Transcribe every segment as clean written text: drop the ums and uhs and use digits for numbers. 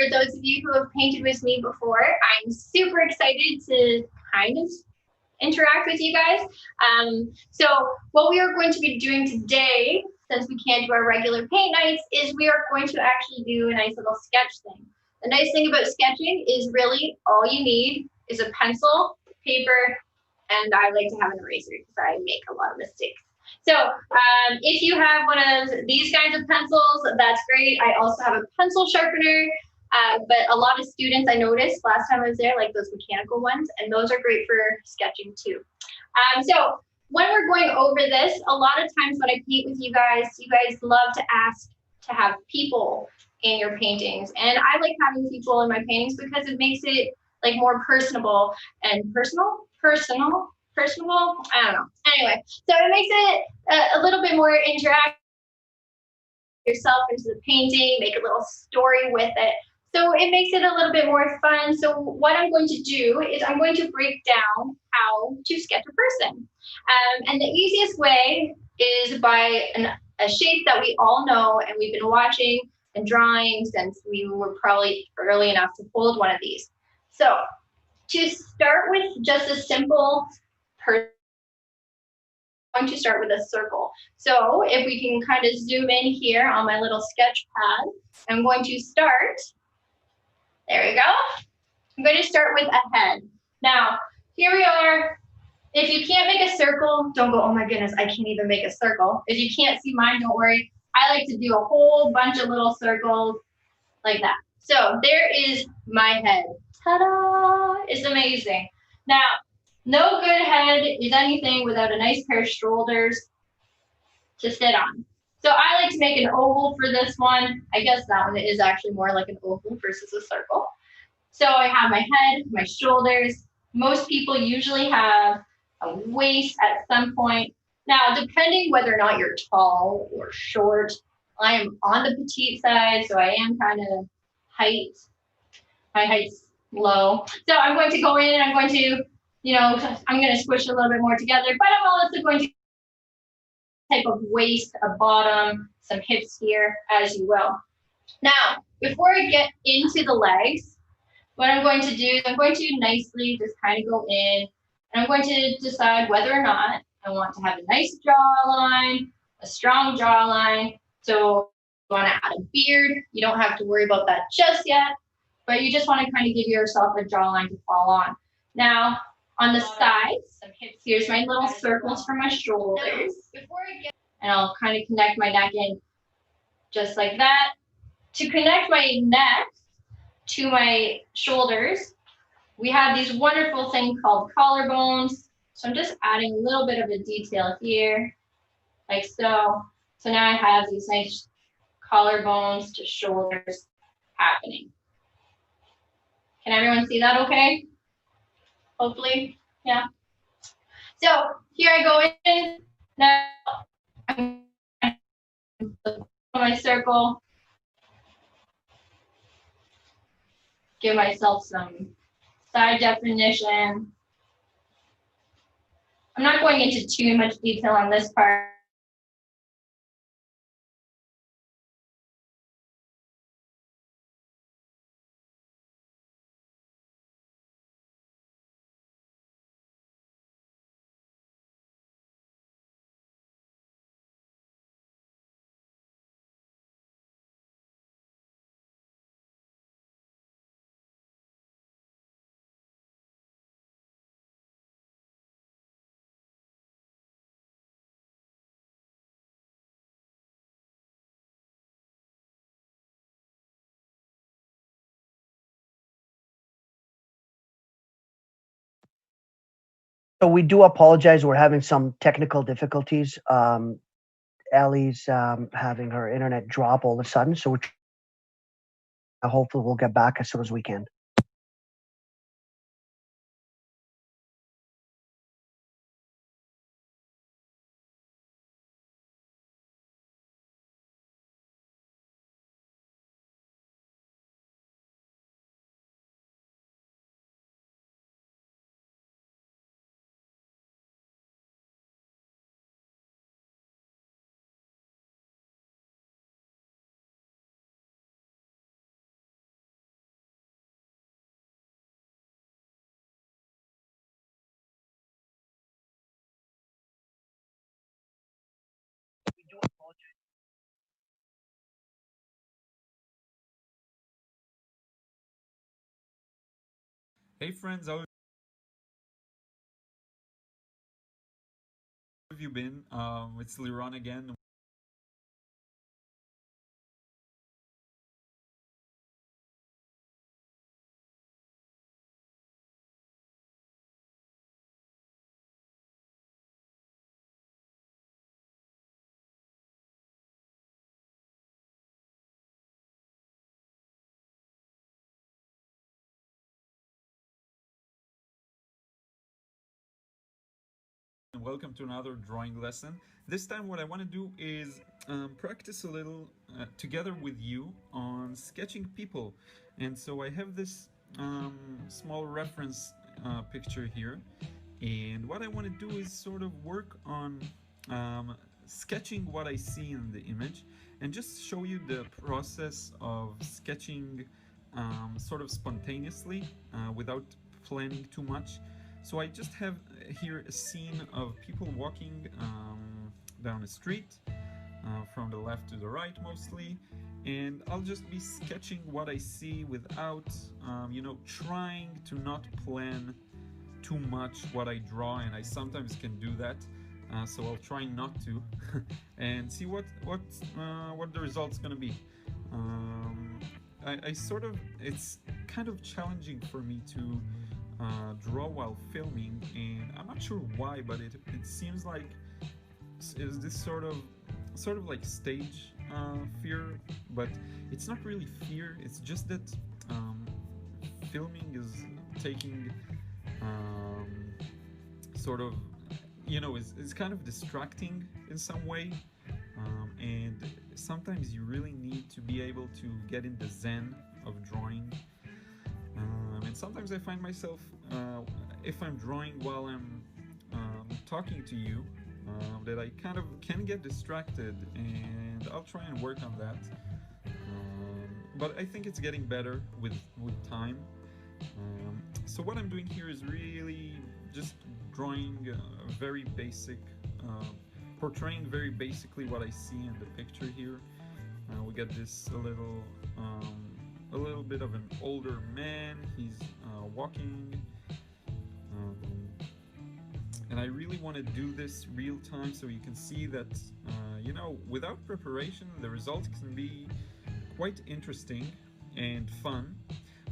For those of you who have painted with me before, I'm super excited to kind of interact with you guys. So what we are going to be doing today, since we can't do our regular paint nights, is we are going to actually do a nice little sketch thing. The nice thing about sketching is really all you need is a pencil, paper, and I like to have an eraser because I make a lot of mistakes. So if you have one of these kinds of pencils, that's great. I also have a pencil sharpener, but a lot of students I noticed last time I was there, like those mechanical ones, and those are great for sketching too. So when we're going over this, a lot of times when I paint with you guys love to ask to have people in your paintings. And I like having people in my paintings because it makes it like more personable and personable. I don't know. Anyway, so it makes it a little bit more interactive yourself into the painting, make a little story with it. So it makes it a little bit more fun. So what I'm going to do is I'm going to break down how to sketch a person. And the easiest way is by a shape that we all know and we've been watching and drawing since we were probably early enough to hold one of these. So to start with just a simple person, I'm going to start with a circle. So if we can kind of zoom in here on my little sketch pad, I'm going to start, there we go. I'm going to start with a head. Now, here we are. If you can't make a circle, don't go, oh my goodness, I can't even make a circle. If you can't see mine, don't worry. I like to do a whole bunch of little circles like that. So there is my head. Ta-da! It's amazing. Now, no good head is anything without a nice pair of shoulders to sit on. So I like to make an oval for this one. I guess that one is actually more like an oval versus a circle. So I have my head, my shoulders. Most people usually have a waist at some point. Now, depending whether or not you're tall or short, I am on the petite side, so I am kind of height. My height's low. So I'm going to go in and I'm going to, I'm going to squish a little bit more together, but I'm also going to type of waist, a bottom, some hips here, as you will. Now, before I get into the legs, what I'm going to do is I'm going to nicely just kind of go in, and I'm going to decide whether or not I want to have a nice jawline, a strong jawline. So if you want to add a beard, you don't have to worry about that just yet, but you just want to kind of give yourself a jawline to fall on. Now, on the sides, some hips, here's my little circles for my shoulders. And I'll kind of connect my neck in just like that. To connect my neck to my shoulders, we have these wonderful things called collarbones. So I'm just adding a little bit of a detail here, like so. So now I have these nice collarbones to shoulders happening. Can everyone see that okay? Hopefully, yeah. So here I go in. Now I'm my circle. Give myself some side definition. I'm not going into too much detail on this part. So we do apologize. We're having some technical difficulties. Ellie's having her internet drop all of a sudden, so hopefully we'll get back as soon as we can. Hey friends, how have you been? It's Liron again. And welcome to another drawing lesson. This time what I want to do is practice a little together with you on sketching people. And so I have this small reference picture here, and what I want to do is sort of work on sketching what I see in the image and just show you the process of sketching sort of spontaneously without planning too much. So I just have here a scene of people walking down a street from the left to the right mostly, and I'll just be sketching what I see without trying to not plan too much what I draw, and I sometimes can do that, so I'll try not to and see what the result's gonna be. I sort of, it's kind of challenging for me to draw while filming, and I'm not sure why, but it seems like is this sort of like stage fear, but it's not really fear. It's just that filming is taking sort of, is kind of distracting in some way, and sometimes you really need to be able to get in the zen of drawing. And sometimes I find myself, if I'm drawing while I'm talking to you, that I kind of can get distracted, and I'll try and work on that. But I think it's getting better with time. So what I'm doing here is really just drawing very basic, portraying very basically what I see in the picture here. We got this a little bit of an older man. He's walking, and I really want to do this real time so you can see that without preparation the result can be quite interesting and fun,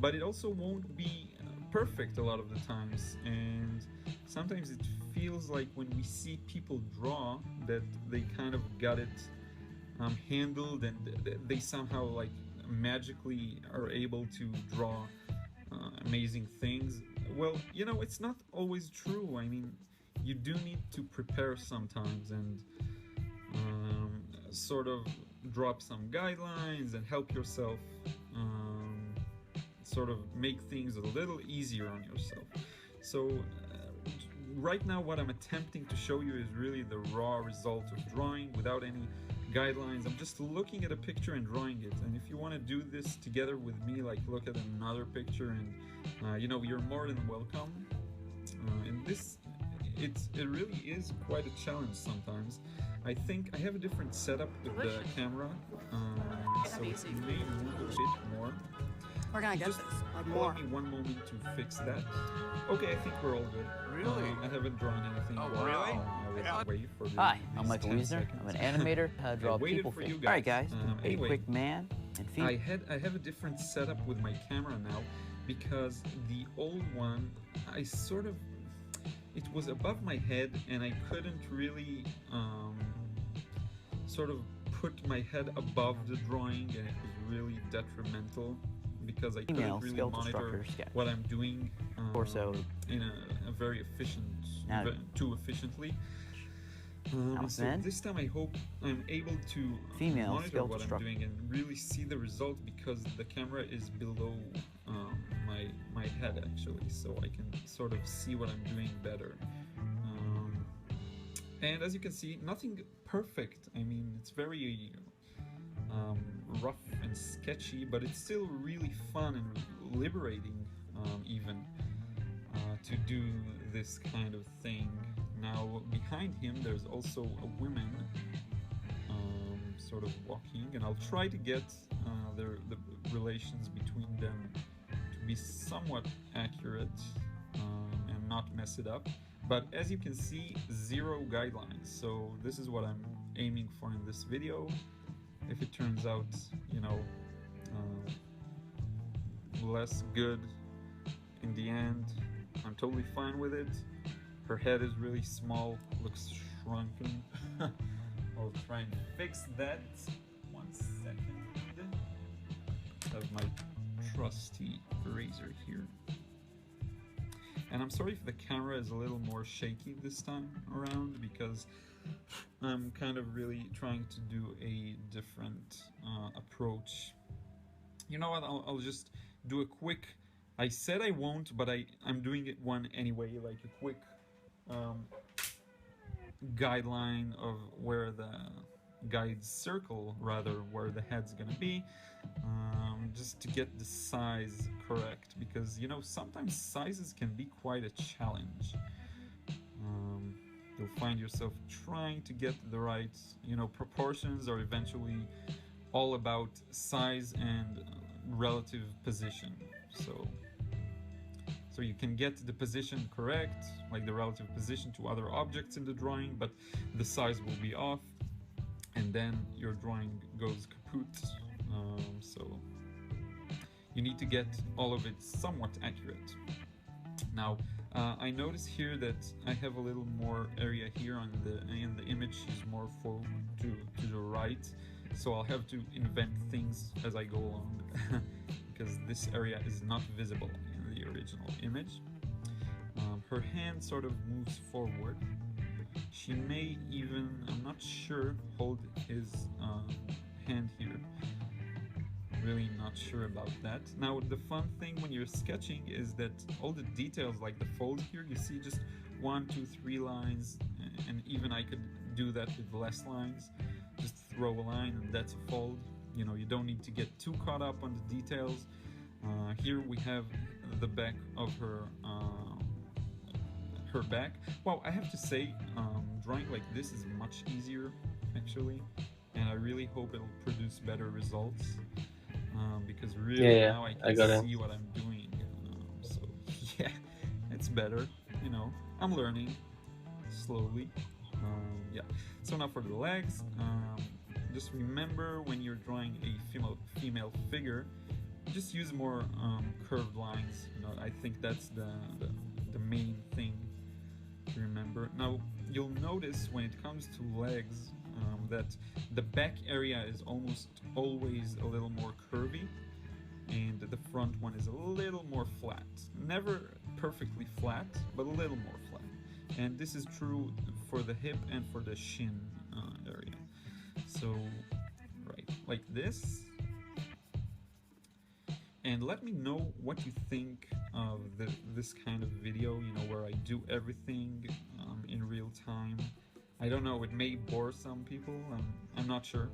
but it also won't be perfect a lot of the times, and sometimes it feels like when we see people draw that they kind of got it handled, and they somehow like magically are able to draw amazing things. Well, it's not always true. I mean, you do need to prepare sometimes and sort of drop some guidelines and help yourself sort of make things a little easier on yourself. So right now what I'm attempting to show you is really the raw result of drawing without any guidelines. I'm just looking at a picture and drawing it, and if you want to do this together with me, like look at another picture, and you're more than welcome. And this, it really is quite a challenge sometimes. I think I have a different setup with the camera, so it may move a bit more. We're gonna get Just this. Like allow more. me one moment to fix that. Okay, I think we're all good. Really? I haven't drawn anything. Oh, while really? I was away for Hi, these I'm Michael 10 Wiesner. seconds. I'm an animator. I draw waited people for face. you All right, guys. guys. Anyway, a quick man and female. I have a different setup with my camera now, because the old one, it was above my head, and I couldn't really sort of put my head above the drawing, and it was really detrimental because I Female couldn't really skeletal monitor structure sketch. what I'm doing Torso. in a very efficient, Now- too efficiently. Now So men. this time I hope I'm able to Female monitor skeletal what I'm structure. doing and really see the result, because the camera is below my head actually, so I can sort of see what I'm doing better. And as you can see, nothing perfect. I mean, it's very rough and sketchy, but it's still really fun and liberating, even to do this kind of thing. Now, behind him, there's also a woman sort of walking, and I'll try to get the relations between them to be somewhat accurate and not mess it up. But as you can see, 0 guidelines. So this is what I'm aiming for in this video. If it turns out, you know, less good in the end, I'm totally fine with it. Her head is really small, looks shrunken. I'll try and fix that. 1 second. I have my trusty eraser here. And I'm sorry if the camera is a little more shaky this time around, because I'm kind of really trying to do a different approach. You know what, I'll just do a quick, I said I won't, but I'm doing it one anyway, like a quick guideline of where the guide's circle, rather, where the head's gonna be, just to get the size correct, because you know, sometimes sizes can be quite a challenge. You'll find yourself trying to get the right, you know, proportions are eventually all about size and relative position. So you can get the position correct, like the relative position to other objects in the drawing, but the size will be off, and then your drawing goes kaput. So you need to get all of it somewhat accurate. Now, I notice here that I have a little more area here on in the image is more to the right, so I'll have to invent things as I go along because this area is not visible in the original image. Her hand sort of moves forward. She may even, I'm not sure, hold his hand here. Really not sure about that. Now, the fun thing when you're sketching is that all the details, like the fold here, you see just 1, 2, 3 lines, and even I could do that with less lines. Just throw a line and that's a fold. You know, you don't need to get too caught up on the details. Here we have the back of her back. Well, I have to say, drawing like this is much easier actually, and I really hope it'll produce better results. Because really now I can see what I'm doing. So yeah, it's better. You know, I'm learning slowly. Yeah. So now for the legs, just remember when you're drawing a female figure, just use more curved lines. You know, I think that's the main thing to remember. Now you'll notice when it comes to legs that the back area is almost always a little more curvy, and the front one is a little more flat. Never perfectly flat, but a little more flat. And this is true for the hip and for the shin area. So, right, like this. And let me know what you think of this kind of video, you know, where I do everything in real time. I don't know, it may bore some people, I'm not sure.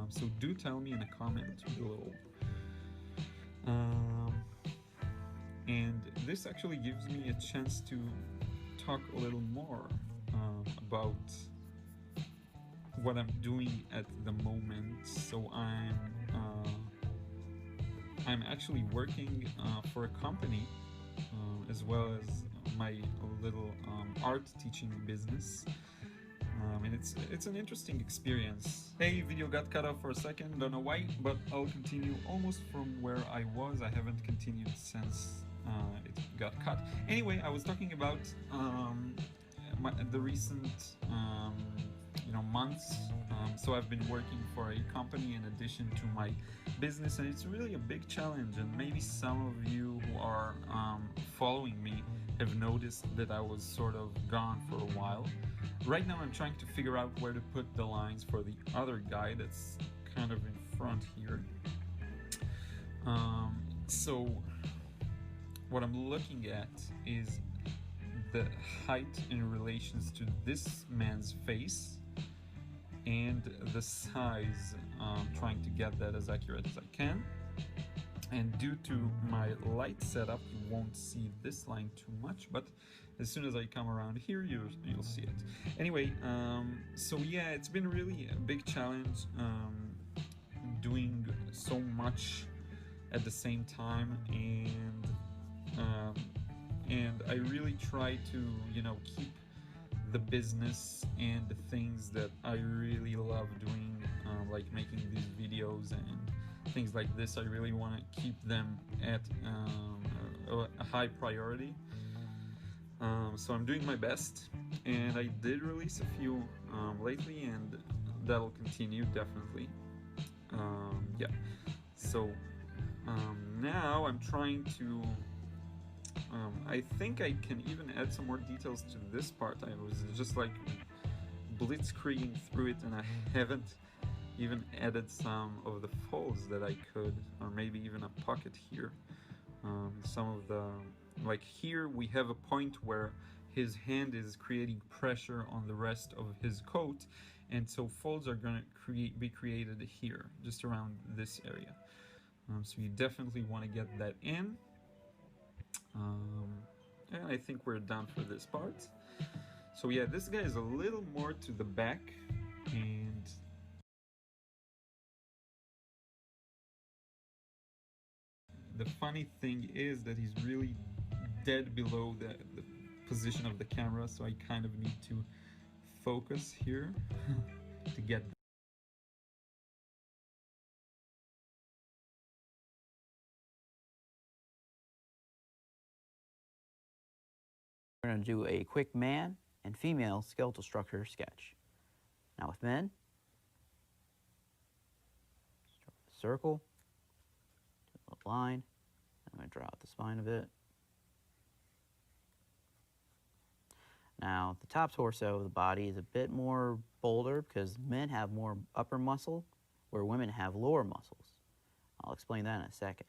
So do tell me in a comment below. And this actually gives me a chance to talk a little more about what I'm doing at the moment. So I'm actually working for a company as well as my little art teaching business. And it's an interesting experience. Hey, video got cut off for a second, don't know why, but I'll continue almost from where I was. I haven't continued since it got cut. Anyway, I was talking about the recent months. So I've been working for a company in addition to my business, and it's really a big challenge, and maybe some of you who are following me have noticed that I was sort of gone for a while. Right now I'm trying to figure out where to put the lines for the other guy that's kind of in front here. So what I'm looking at is the height in relations to this man's face and the size, trying to get that as accurate as I can. And due to my light setup, you won't see this line too much, but as soon as I come around here, you'll see it. Anyway, so yeah, it's been really a big challenge doing so much at the same time, and I really try to, keep the business and the things that I really love doing, like making these videos and things like this. I really want to keep them at a high priority. So I'm doing my best, and I did release a few lately, and that'll continue definitely. Yeah. So now I'm trying to. I think I can even add some more details to this part. I was just like blitzkrieging through it, and I haven't even added some of the folds that I could, or maybe even a pocket here. Some of the, like here we have a point where his hand is creating pressure on the rest of his coat, and so folds are going to be created here, just around this area. So you definitely want to get that in. And I think we're done for this part. So yeah, this guy is a little more to the back, and the funny thing is that he's really dead below the position of the camera, so I kind of need to focus here to get. We're going to do a quick man and female skeletal structure sketch. Now with men, start with a circle, do a line. I'm going to draw out the spine a bit. Now the top torso of the body is a bit more bolder because men have more upper muscle where women have lower muscles. I'll explain that in a second.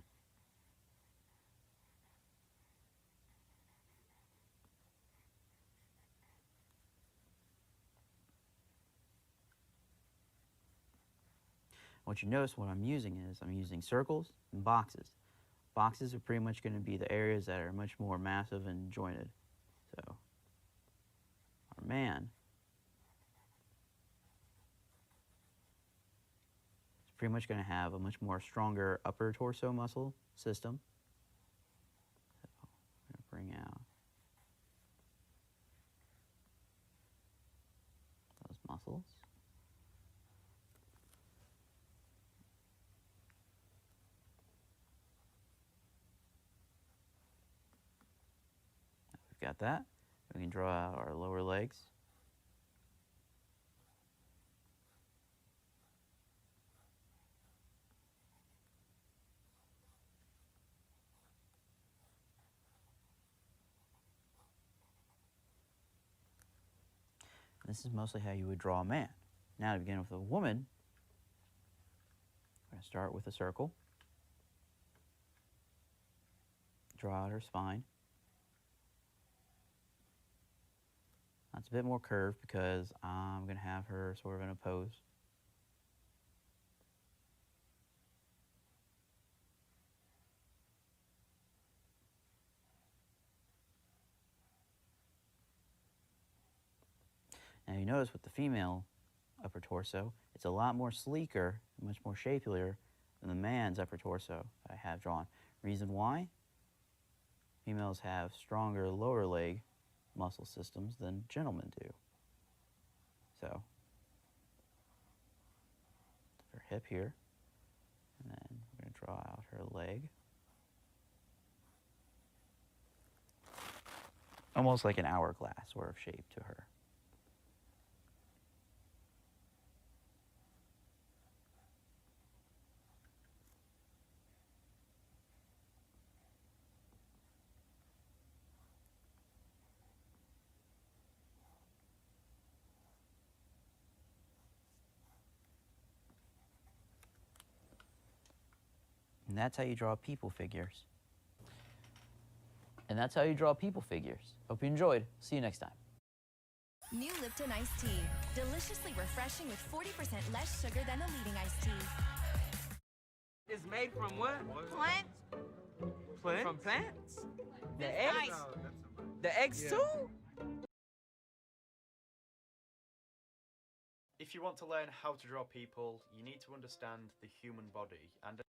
What you notice what I'm using is I'm using circles and boxes. Boxes are pretty much going to be the areas that are much more massive and jointed. So our man is pretty much going to have a much more stronger upper torso muscle system. So I'm going to bring out those muscles. Got that. We can draw out our lower legs. This is mostly how you would draw a man. Now to begin with a woman, we're going to start with a circle. Draw out her spine. That's a bit more curved because I'm going to have her sort of in a pose. Now you notice with the female upper torso, it's a lot more sleeker, much more shapelier than the man's upper torso that I have drawn. Reason why? Females have stronger lower leg muscle systems than gentlemen do. So, her hip here, and then we're going to draw out her leg. Almost like an hourglass sort of shape to her. And that's how you draw people figures. Hope you enjoyed. See you next time. New Lipton iced tea. Deliciously refreshing with 40% less sugar than a leading iced tea. It's made from what? Plants. Plants? From plants. The This eggs? ice. The eggs too? If you want to learn how to draw people, you need to understand the human body and